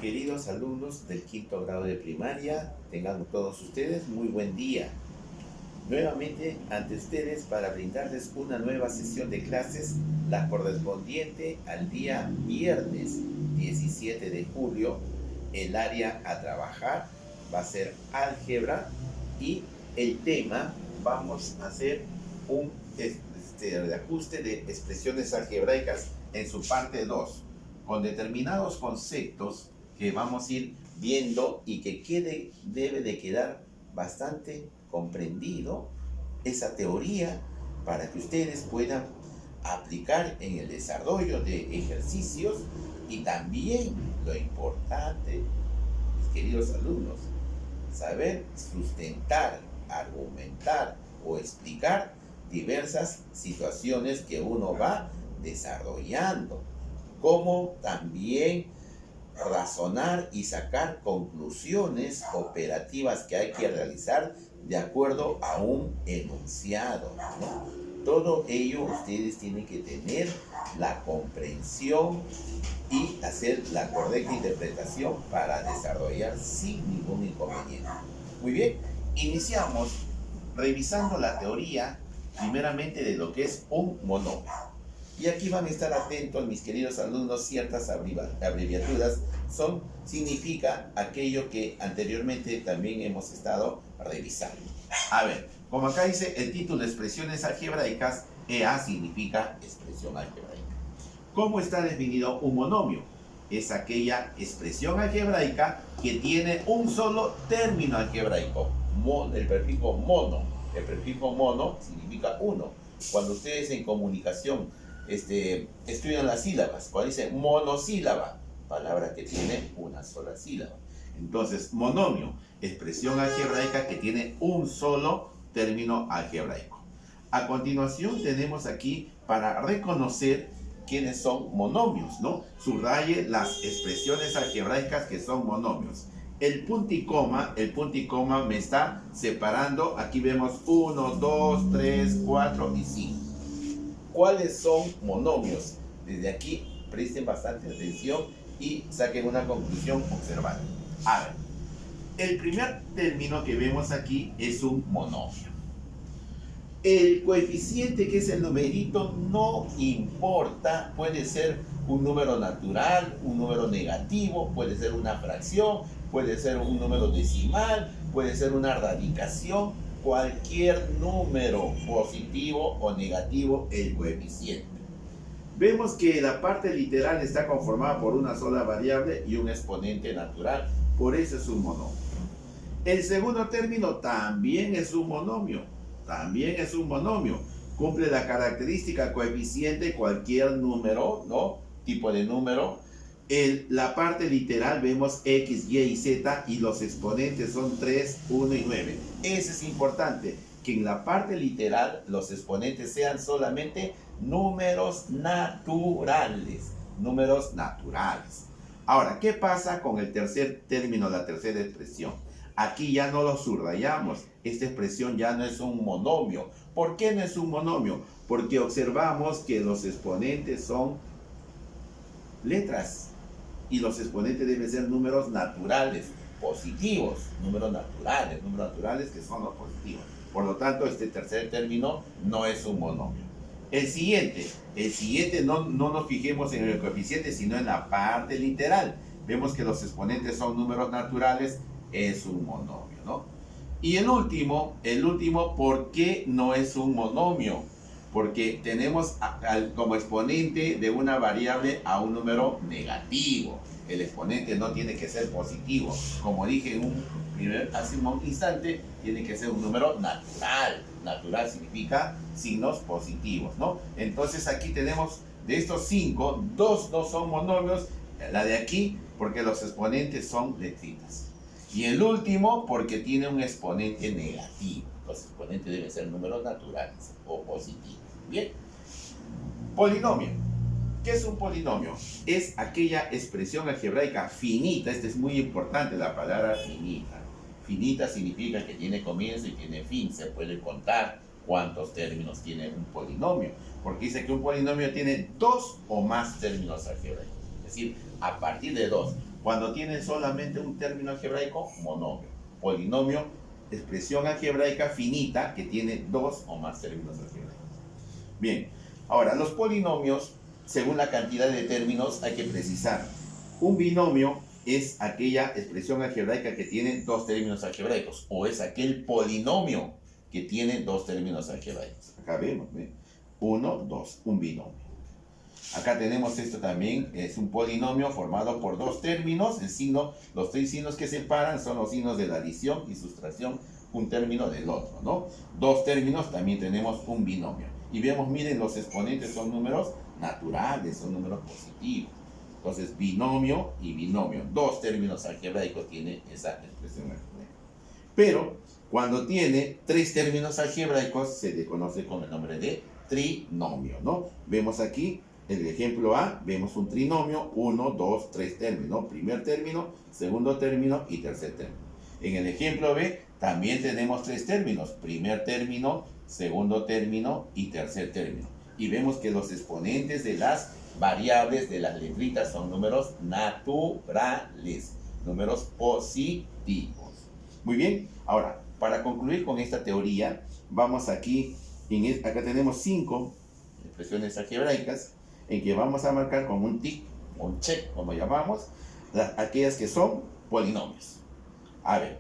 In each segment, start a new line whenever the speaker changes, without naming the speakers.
Queridos alumnos del quinto grado de primaria, tengan todos ustedes muy buen día. Nuevamente ante ustedes para brindarles una nueva sesión de clases, la correspondiente al día viernes 17 de julio. El área a trabajar va a ser álgebra y el tema vamos a hacer un reajuste de expresiones algebraicas en su parte 2, con determinados conceptos que vamos a ir viendo y que debe de quedar bastante comprendido esa teoría para que ustedes puedan aplicar en el desarrollo de ejercicios y también lo importante, mis queridos alumnos, saber sustentar, argumentar o explicar diversas situaciones que uno va desarrollando, como también razonar y sacar conclusiones operativas que hay que realizar de acuerdo a un enunciado, ¿no? Todo ello ustedes tienen que tener la comprensión y hacer la correcta interpretación para desarrollar sin ningún inconveniente. Muy bien, iniciamos revisando la teoría primeramente de lo que es un monomio. Y aquí van a estar atentos, mis queridos alumnos, ciertas abreviaturas significa aquello que anteriormente también hemos estado revisando. A ver, como acá dice el título, expresiones algebraicas, EA significa expresión algebraica. ¿Cómo está definido un monomio? Es aquella expresión algebraica que tiene un solo término algebraico, el prefijo mono. El prefijo mono significa uno. Cuando ustedes en comunicación estudian las sílabas, cuando dice monosílaba, palabra que tiene una sola sílaba. Entonces, monomio, expresión algebraica que tiene un solo término algebraico. A continuación tenemos aquí para reconocer quiénes son monomios, ¿no? Subraye las expresiones algebraicas que son monomios. El punto y coma me está separando. Aquí vemos 1, 2, 3, 4 y 5. ¿Cuáles son monomios? Desde aquí presten bastante atención y saquen una conclusión observando. A ver, el primer término que vemos aquí es un monomio. El coeficiente, que es el numerito, no importa, puede ser un número natural, un número negativo, puede ser una fracción, puede ser un número decimal, puede ser una radicación, cualquier número positivo o negativo, el coeficiente. Vemos que la parte literal está conformada por una sola variable y un exponente natural, por eso es un monomio. El segundo término también es un monomio, cumple la característica coeficiente cualquier número, ¿no? Tipo de número. La parte literal vemos X, Y y Z y los exponentes son 3, 1 y 9. Eso es importante, que en la parte literal los exponentes sean solamente números naturales. Ahora, ¿qué pasa con el tercer término, la tercera expresión? Aquí ya no lo subrayamos. Esta expresión ya no es un monomio. ¿Por qué no es un monomio? Porque observamos que los exponentes son letras. Y los exponentes deben ser números naturales, positivos, números naturales que son los positivos. Por lo tanto, este tercer término no es un monomio. El siguiente no nos fijemos en el coeficiente, sino en la parte literal. Vemos que los exponentes son números naturales, es un monomio, ¿no? Y el último, ¿por qué no es un monomio? Porque tenemos como exponente de una variable a un número negativo. El exponente no tiene que ser positivo. Como dije hace un instante, tiene que ser un número natural. Natural significa signos positivos, ¿no? Entonces aquí tenemos de estos 5, 2 no son monomios. La de aquí, porque los exponentes son letritas. Y el último, porque tiene un exponente negativo. Los exponentes deben ser números naturales o positivos. Bien. Polinomio. ¿Qué es un polinomio? Es aquella expresión algebraica finita. Esta es muy importante, la palabra finita. Finita significa que tiene comienzo y tiene fin. Se puede contar cuántos términos tiene un polinomio. Porque dice que un polinomio tiene 2 o más términos algebraicos. Es decir, a partir de 2. Cuando tiene solamente un término algebraico, monomio. Polinomio, expresión algebraica finita que tiene dos o más términos algebraicos. Bien, ahora los polinomios, según la cantidad de términos, hay que precisar. Un binomio es aquella expresión algebraica que tiene dos términos algebraicos, o es aquel polinomio que tiene dos términos algebraicos. Acá vemos, ¿ve? 1, 2, un binomio. Acá tenemos esto también, es un polinomio formado por dos términos. El signo, los tres signos que separan son los signos de la adición y sustracción, un término del otro, ¿no? Dos términos, también tenemos un binomio. Y vemos, miren, los exponentes son números naturales, son números positivos. Entonces, binomio y binomio, dos términos algebraicos tiene esa expresión algebraica. Pero, cuando tiene tres términos algebraicos, se le conoce con el nombre de trinomio, ¿no? Vemos aquí, en el ejemplo A, vemos un trinomio, 1, 2, 3 términos, primer término, segundo término y tercer término. En el ejemplo B, también tenemos tres términos, primer término, segundo término y tercer término. Y vemos que los exponentes de las variables de las letritas son números naturales, números positivos. Muy bien, ahora, para concluir con esta teoría, vamos aquí, acá tenemos 5 expresiones algebraicas, en que vamos a marcar con un tic, un check, como llamamos, aquellas que son polinomios. A ver,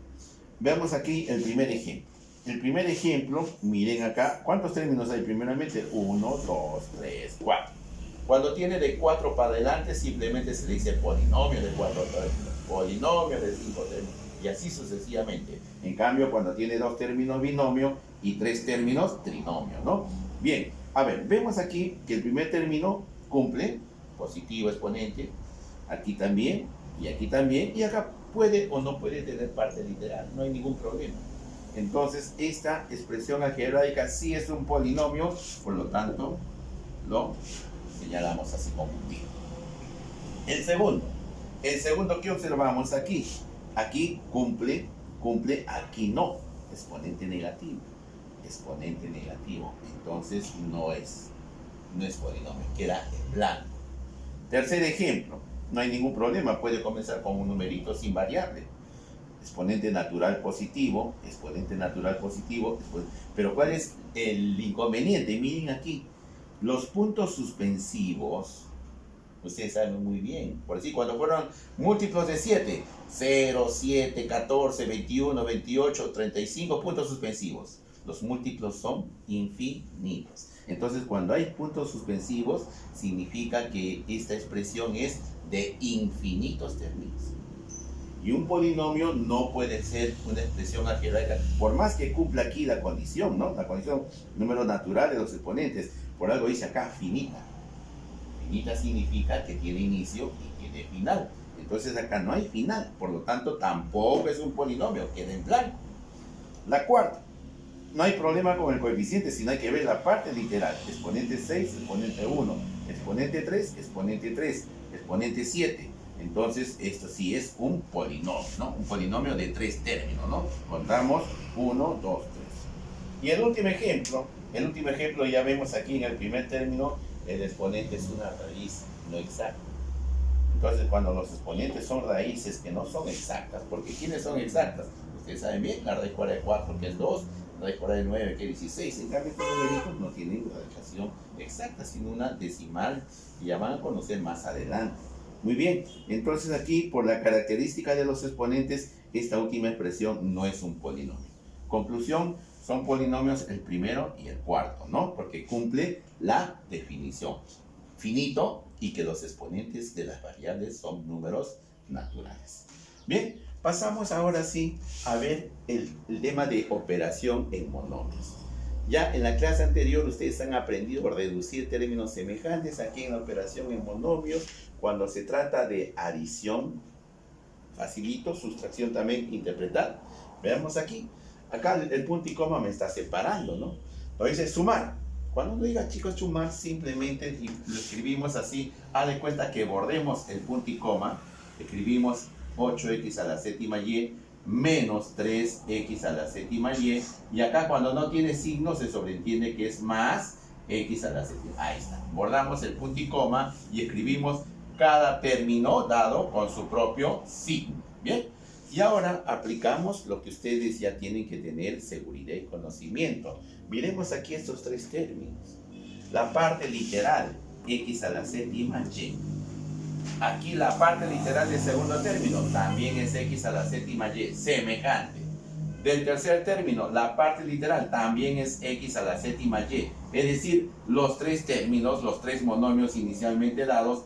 veamos aquí el primer ejemplo. El primer ejemplo, miren acá, ¿cuántos términos hay primeramente? 1, 2, 3, 4. Cuando tiene de 4 para adelante, simplemente se le dice polinomio de 4 términos, polinomio de 5 términos, y así sucesivamente. En cambio, cuando tiene 2 términos, binomio, y 3 términos, trinomio, ¿no? Bien, a ver, vemos aquí que el primer término cumple, positivo exponente, aquí también, y acá puede o no puede tener parte literal, no hay ningún problema. Entonces, esta expresión algebraica sí es un polinomio, por lo tanto, lo señalamos así como un tiro. El segundo, ¿qué observamos aquí? Aquí cumple, aquí no, exponente negativo, entonces no es polinomio, queda en blanco. Tercer ejemplo, no hay ningún problema, puede comenzar con un numerito sin variable. Exponente natural positivo, pero ¿cuál es el inconveniente? Miren aquí, los puntos suspensivos, ustedes saben muy bien, por decir, cuando fueron múltiplos de 7, 0, 7, 14, 21, 28, 35 puntos suspensivos. Los múltiplos son infinitos. Entonces, cuando hay puntos suspensivos, significa que esta expresión es de infinitos términos. Y un polinomio no puede ser una expresión algebraica, por más que cumpla aquí la condición, ¿no? La condición número natural de los exponentes. Por algo dice acá finita. Finita significa que tiene inicio y tiene final. Entonces acá no hay final, por lo tanto tampoco es un polinomio, queda en blanco. La cuarta, no hay problema con el coeficiente, sino hay que ver la parte literal. Exponente 6, exponente 1, exponente 3, exponente 3, exponente 7. Entonces, esto sí es un polinomio, ¿no? Un polinomio de 3 términos, ¿no? Contamos 1, 2, 3. Y el último ejemplo ya vemos aquí en el primer término, el exponente es una raíz no exacta. Entonces, cuando los exponentes son raíces que no son exactas, porque ¿quiénes son exactas? Ustedes saben bien, la raíz cuadrada de 4, que es 2, la raíz cuadrada de 9, que es 16. En cambio, estos numeritos no tienen una relación exacta, sino una decimal, y ya van a conocer más adelante. Muy bien, entonces aquí, por la característica de los exponentes, esta última expresión no es un polinomio. Conclusión, son polinomios el primero y el cuarto, ¿no? Porque cumple la definición. Finito y que los exponentes de las variables son números naturales. Bien, pasamos ahora sí a ver el tema de operación en monomios. Ya en la clase anterior ustedes han aprendido a reducir términos semejantes aquí en la operación en monomios. Cuando se trata de adición, facilito, sustracción también interpretar. Veamos aquí. Acá el punto y coma me está separando, ¿no? Entonces, sumar. Cuando uno diga, chicos, sumar, simplemente lo escribimos así. Haz de cuenta que bordemos el punto y coma. Escribimos 8x a la séptima y menos 3x a la séptima y. Y acá cuando no tiene signo se sobreentiende que es más x a la séptima. Ahí está. Bordamos el punto y coma y escribimos cada término dado con su propio signo. Bien, y ahora aplicamos lo que ustedes ya tienen que tener seguridad y conocimiento. Miremos aquí estos tres términos. La parte literal, x a la séptima y. Aquí la parte literal del segundo término también es x a la séptima y, semejante. Del tercer término, la parte literal también es x a la séptima y. Es decir, los tres términos, los tres monomios inicialmente dados,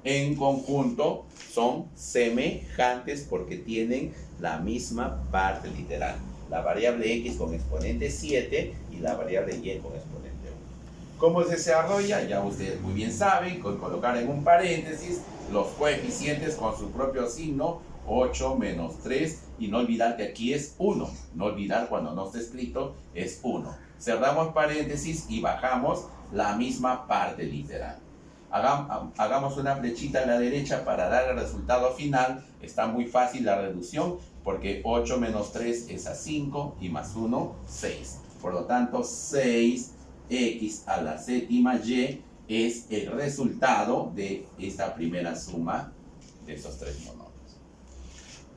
en conjunto son semejantes porque tienen la misma parte literal. La variable x con exponente 7 y la variable y con exponente 1. ¿Cómo se desarrolla? Ya ustedes muy bien saben, con colocar en un paréntesis los coeficientes con su propio signo, 8 menos 3, y no olvidar que aquí es 1. No olvidar cuando no está escrito, es 1. Cerramos paréntesis y bajamos la misma parte literal. Hagamos una flechita a la derecha para dar el resultado final. Está muy fácil la reducción porque 8 menos 3 es a 5 y más 1, 6. Por lo tanto, 6x a la séptima y es el resultado de esta primera suma de estos tres monomios.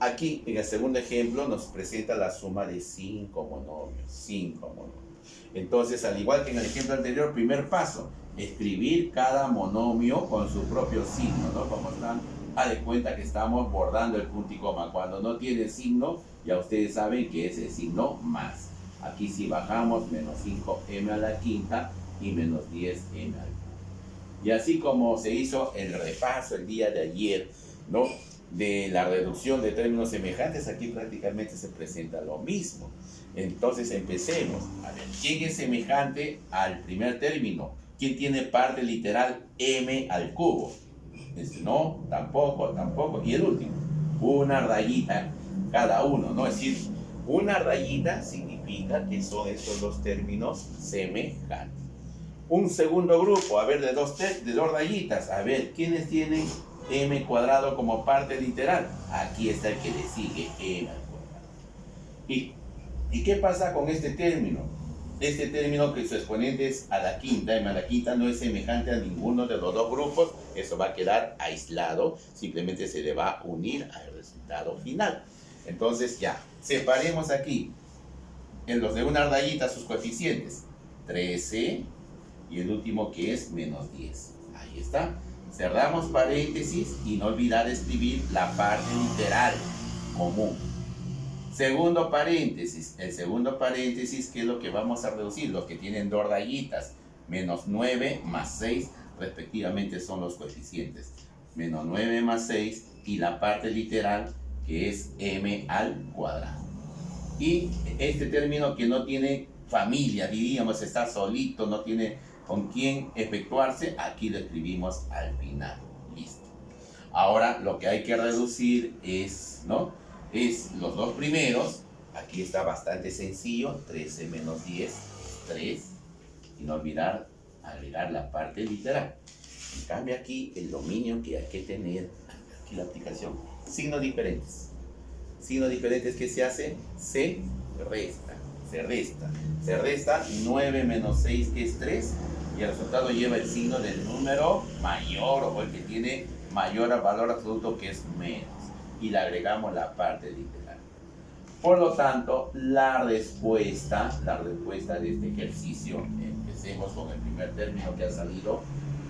Aquí, en el segundo ejemplo, nos presenta la suma de 5 monomios. Entonces, al igual que en el ejemplo anterior, primer paso, escribir cada monomio con su propio signo, ¿no? Como están, haz de cuenta que estamos bordando el punto y coma. Cuando no tiene signo, ya ustedes saben que es el signo más. Aquí si bajamos, menos 5m a la quinta y menos 10m al cubo. Y así como se hizo el repaso el día de ayer, ¿no?, de la reducción de términos semejantes, aquí prácticamente se presenta lo mismo. Entonces empecemos. A ver, ¿quién es semejante al primer término? ¿Quién tiene parte literal m al cubo? No, tampoco. Y el último, una rayita cada uno, ¿no? Es decir, una rayita significa que son estos dos términos semejantes. Un segundo grupo, a ver, de dos rayitas. A ver, ¿quiénes tienen m cuadrado como parte literal? Aquí está el que le sigue, m al cuadrado. ¿Y qué pasa con este término? Este término que su exponente es a la quinta, m a la quinta, no es semejante a ninguno de los dos grupos. Eso va a quedar aislado, simplemente se le va a unir al resultado final. Entonces ya, separemos aquí en los de una rayita sus coeficientes, 13 y el último que es menos 10. Ahí está. Cerramos paréntesis y no olvidar escribir la parte literal común. Segundo paréntesis. El segundo paréntesis, ¿qué es lo que vamos a reducir? Los que tienen dos rayitas. Menos 9 más 6, respectivamente son los coeficientes. Menos 9 más 6 y la parte literal, que es m al cuadrado. Y este término que no tiene familia, diríamos, está solito, no tiene con quién efectuarse, aquí lo escribimos al final. Listo. Ahora lo que hay que reducir es, ¿no?, es los dos primeros. Aquí está bastante sencillo, 13 menos 10, 3. Y no olvidar agregar la parte literal. En cambio aquí el dominio que hay que tener, aquí la aplicación, signos diferentes. Signos diferentes, ¿qué se hace? Se resta 9 menos 6, que es 3, y el resultado lleva el signo del número mayor o el que tiene mayor valor absoluto, que es menos, y le agregamos la parte literal. Por lo tanto, la respuesta de este ejercicio, empecemos con el primer término que ha salido,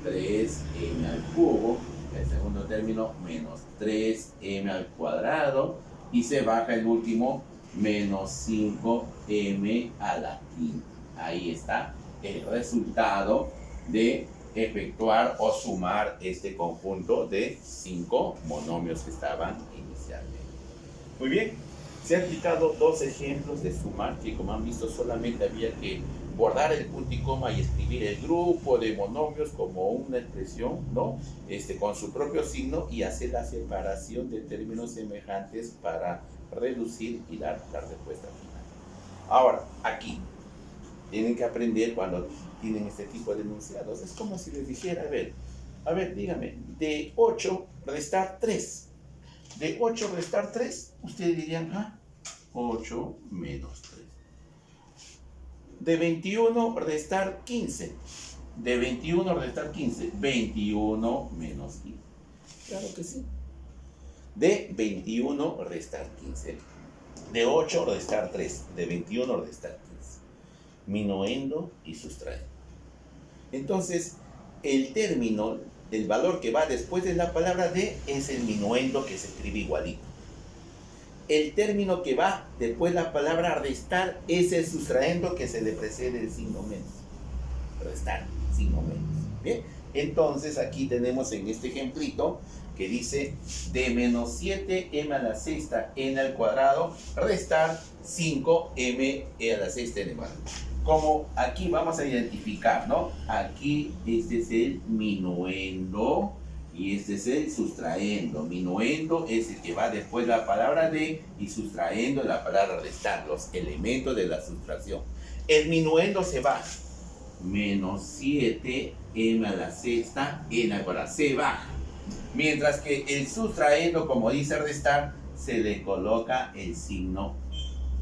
3m al cubo, el segundo término, menos 3m al cuadrado, y se baja el último, menos 5m a la quinta. Ahí está el resultado de efectuar o sumar este conjunto de 5 monomios que estaban inicialmente. Muy bien, se han aplicado dos ejemplos de sumar que, como han visto, solamente había que bordar el punto y coma y escribir el grupo de monomios como una expresión, ¿no?, con su propio signo, y hacer la separación de términos semejantes para reducir y dar la respuesta final. Ahora, aquí tienen que aprender cuando tienen este tipo de enunciados. Es como si les dijera, a ver, dígame, de 8 restar 3. De 8 restar 3, ustedes dirían, 8 menos 3. De 21 restar 15. De 21 restar 15. 21 menos 15. Claro que sí. De 21 restar 15. De 8 restar 3. De 21 restar 15. Minuendo y sustrayendo. Entonces, el término, el valor que va después de la palabra de es el minuendo que se escribe igualito. El término que va después de la palabra restar es el sustrayendo que se le precede el signo menos. Restar, signo menos. ¿Bien? Entonces, aquí tenemos en este ejemplito que dice de menos 7m a la sexta n al cuadrado restar 5m a la sexta n al cuadrado. Como aquí vamos a identificar, ¿no? Aquí este es el minuendo y este es el sustrayendo. Minuendo es el que va después de la palabra de y sustrayendo la palabra restar, los elementos de la sustracción. El minuendo se va. Menos 7m a la sexta n al cuadrado. Se baja. Mientras que el sustrayendo, como dice restar, se le coloca el signo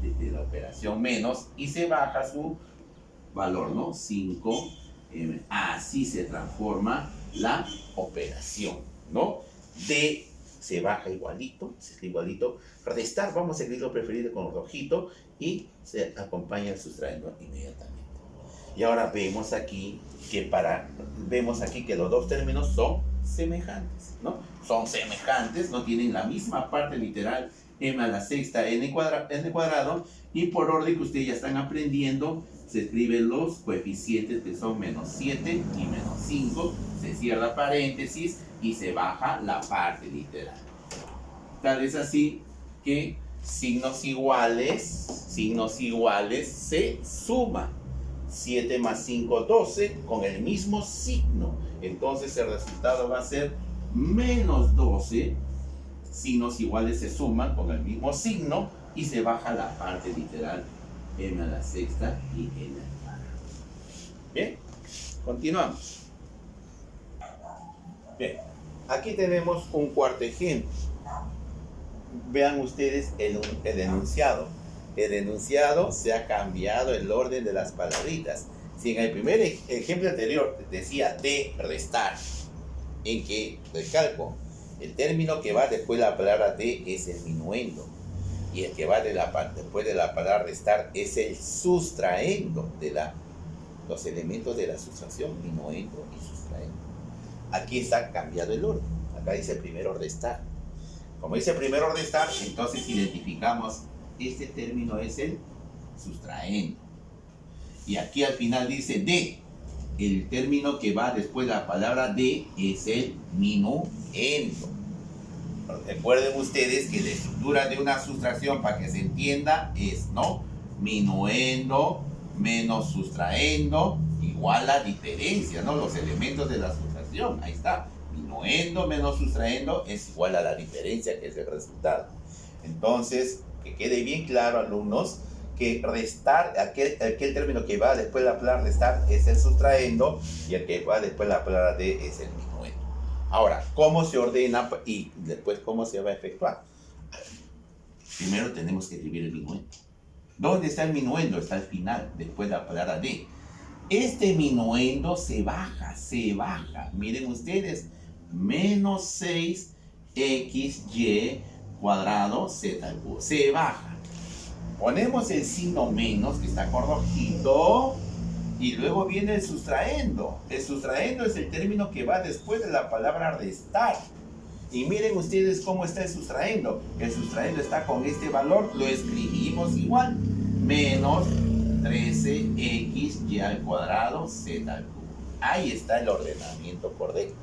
de la operación menos y se baja su valor, ¿no? 5m. Así se transforma la operación, ¿no? De se baja igualito, se escribe igualito. Restar, vamos a escribirlo preferido con rojito y se acompaña el sustrayendo inmediatamente. Y ahora vemos aquí que los dos términos son semejantes, ¿no? Son semejantes, no tienen la misma parte literal m a la sexta n cuadrado y por orden que ustedes ya están aprendiendo se escriben los coeficientes que son menos 7 y menos 5, se cierra paréntesis y se baja la parte literal. Tal es así que signos iguales se suman. 7 más 5, 12, con el mismo signo. Entonces el resultado va a ser menos 12. Signos iguales se suman con el mismo signo y se baja la parte literal m a la sexta y n al cuadrado. Bien, continuamos. Bien, aquí tenemos un cuarto ejemplo. Vean ustedes el enunciado. El enunciado se ha cambiado el orden de las palabritas. Si en el primer ejemplo anterior decía de restar, en que, recalco, el término que va después de la palabra de es el minuendo y el que va después de la palabra restar es el sustraendo de los elementos de la sustracción, minuendo y sustraendo. Aquí está cambiado el orden. Acá dice primero restar. Como dice primero restar, entonces identificamos este término es el sustraendo. Y aquí al final dice de. El término que va después de la palabra de es el minuendo. Recuerden ustedes que la estructura de una sustracción, para que se entienda, es, ¿no? Minuendo menos sustraendo igual a diferencia, ¿no? Los elementos de la sustracción. Ahí está. Minuendo menos sustraendo es igual a la diferencia, que es el resultado. Entonces, que quede bien claro, alumnos, que restar, aquel término que va después de la palabra restar es el sustraendo y el que va después de la palabra de es el minuendo. Ahora, ¿cómo se ordena y después cómo se va a efectuar? Primero tenemos que escribir el minuendo. ¿Dónde está el minuendo? Está al final, después de la palabra de. Este minuendo se baja. Miren ustedes, menos 6xy cuadrado z al cubo. Se baja. Ponemos el signo menos, que está con rojito, y luego viene el sustraendo. El sustraendo es el término que va después de la palabra restar. Y miren ustedes cómo está el sustraendo. El sustraendo está con este valor, lo escribimos igual. Menos 13xy al cuadrado z al cubo. Ahí está el ordenamiento correcto.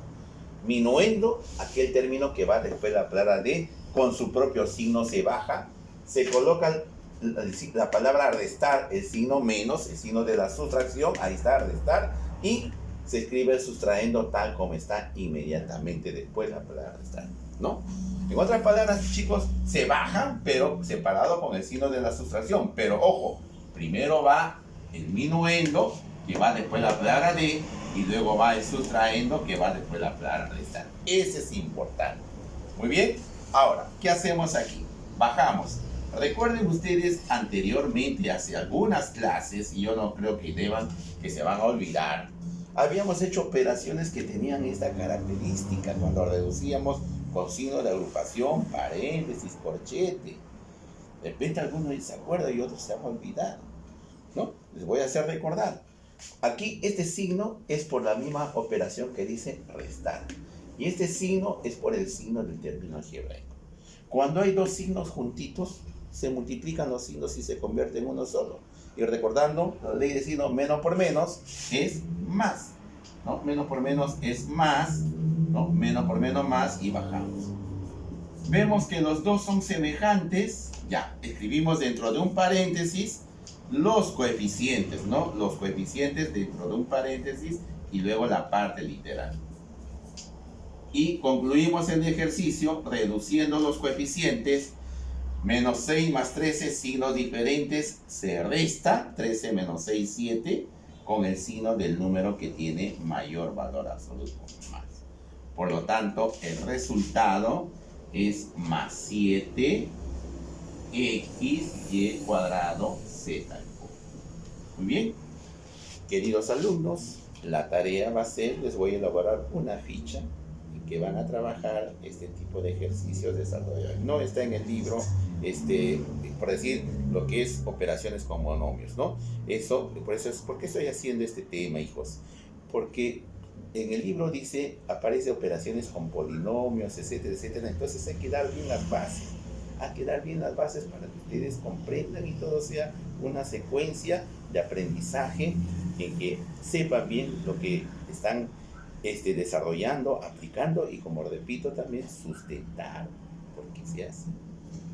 Minuendo, aquel término que va después de la palabra de, con su propio signo se baja. Se coloca la palabra restar, el signo menos, el signo de la sustracción, ahí está, restar, y se escribe el sustraendo tal como está inmediatamente después de la palabra restar, ¿no? En otras palabras, chicos, se baja, pero separado con el signo de la sustracción. Pero ojo, primero va el minuendo, que va después de la palabra de, y luego va el sustraendo, que va después de la palabra restar. Ese es importante. Muy bien, ahora, ¿qué hacemos aquí? Bajamos. Recuerden ustedes anteriormente, hace algunas clases, y yo no creo que se van a olvidar, habíamos hecho operaciones que tenían esta característica cuando reducíamos con signo de agrupación, paréntesis, corchete. De repente alguno se acuerda y otro se va a olvidar, ¿no? Les voy a hacer recordar. Aquí este signo es por la misma operación que dice restar. Y este signo es por el signo del término algebraico. Cuando hay dos signos juntitos, se multiplican los signos y se convierten en uno solo. Y recordando, la ley de signo menos por menos es más, ¿no? Menos por menos es más, ¿no? Menos por menos más y bajamos. Vemos que los dos son semejantes. Ya, escribimos dentro de un paréntesis los coeficientes, ¿no? Los coeficientes dentro de un paréntesis y luego la parte literal. Y concluimos el ejercicio reduciendo los coeficientes. Menos 6 más 13, signos diferentes, se resta 13 menos 6, 7, con el signo del número que tiene mayor valor absoluto, más. Por lo tanto, el resultado es más 7 x y cuadrado z. Muy bien, queridos alumnos, la tarea va a ser, les voy a elaborar una ficha en que van a trabajar este tipo de ejercicios desarrollados. No está en el libro, por decir, lo que es operaciones con monomios, ¿no? ¿Por qué estoy haciendo este tema, hijos? Porque en el libro dice, aparece operaciones con polinomios, etcétera, etcétera. Entonces hay que dar bien las bases. Hay que dar bien las bases para que ustedes comprendan y todo sea una secuencia de aprendizaje en que sepan bien lo que están desarrollando, aplicando y, como repito, también sustentar, porque se hace,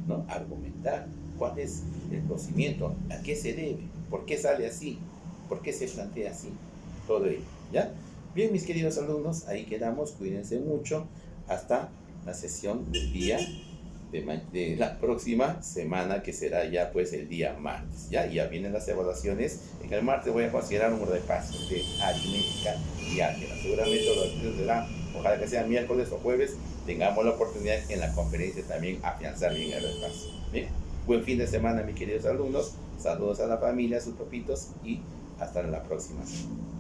¿no? Argumentar cuál es el conocimiento, a qué se debe, por qué sale así, por qué se plantea así, todo ello, ¿ya? Bien, mis queridos alumnos, ahí quedamos, cuídense mucho, hasta la sesión del día de la próxima semana, que será ya pues el día martes, ¿ya? Y ya vienen las evaluaciones. En el martes voy a considerar un repaso de aritmética y álgebra. Seguramente los estudios serán, ojalá que sea miércoles o jueves, tengamos la oportunidad en la conferencia también afianzar bien el repaso. ¿Bien? Buen fin de semana, mis queridos alumnos. Saludos a la familia, a sus papitos, y hasta la próxima semana.